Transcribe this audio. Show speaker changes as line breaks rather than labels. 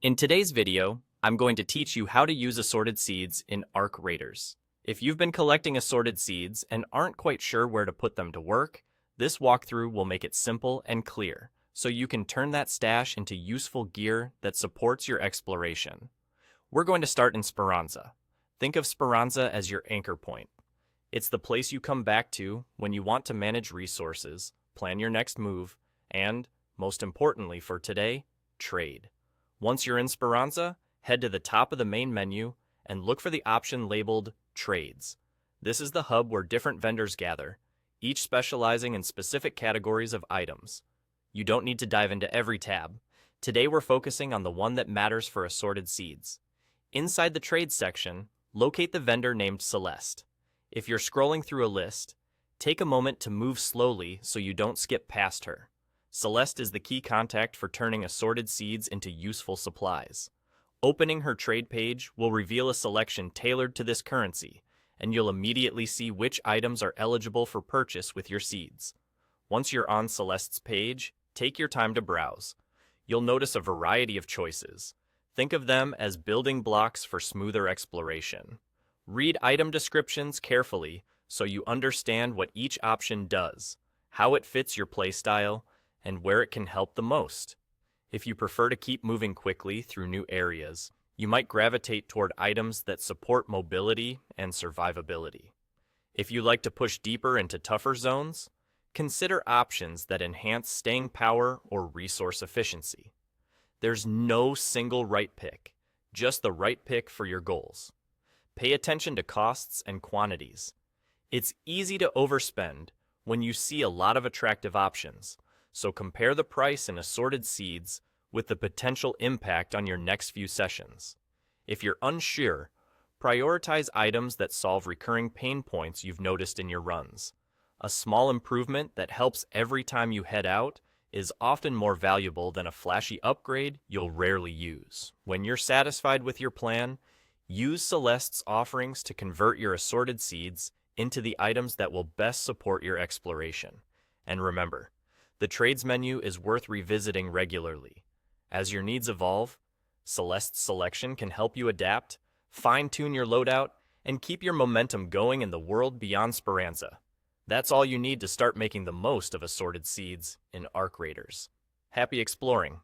In today's video, I'm going to teach you how to use assorted seeds in Arc Raiders. If you've been collecting assorted seeds and aren't quite sure where to put them to work, this walkthrough will make it simple and clear, so you can turn that stash into useful gear that supports your exploration. We're going to start in Speranza. Think of Speranza as your anchor point. It's the place you come back to when you want to manage resources, plan your next move, and, most importantly for today, trade. Once you're in Speranza, head to the top of the main menu and look for the option labeled Trades. This is the hub where different vendors gather, each specializing in specific categories of items. You don't need to dive into every tab. Today we're focusing on the one that matters for assorted seeds. Inside the Trades section, locate the vendor named Celeste. If you're scrolling through a list, take a moment to move slowly so you don't skip past her. Celeste is the key contact for turning assorted seeds into useful supplies. Opening her trade page will reveal a selection tailored to this currency, and you'll immediately see which items are eligible for purchase with your seeds. Once you're on Celeste's page, take your time to browse. You'll notice a variety of choices. Think of them as building blocks for smoother exploration. Read item descriptions carefully so you understand what each option does, how it fits your playstyle, and where it can help the most. If you prefer to keep moving quickly through new areas, you might gravitate toward items that support mobility and survivability. If you like to push deeper into tougher zones, consider options that enhance staying power or resource efficiency. There's no single right pick, just the right pick for your goals. Pay attention to costs and quantities. It's easy to overspend when you see a lot of attractive options, so compare the price and assorted seeds with the potential impact on your next few sessions. If you're unsure, prioritize items that solve recurring pain points you've noticed in your runs. A small improvement that helps every time you head out is often more valuable than a flashy upgrade you'll rarely use. When you're satisfied with your plan, use Celeste's offerings to convert your assorted seeds into the items that will best support your exploration. And remember, the trades menu is worth revisiting regularly. As your needs evolve, Celeste's selection can help you adapt, fine-tune your loadout, and keep your momentum going in the world beyond Speranza. That's all you need to start making the most of assorted seeds in Arc Raiders. Happy exploring!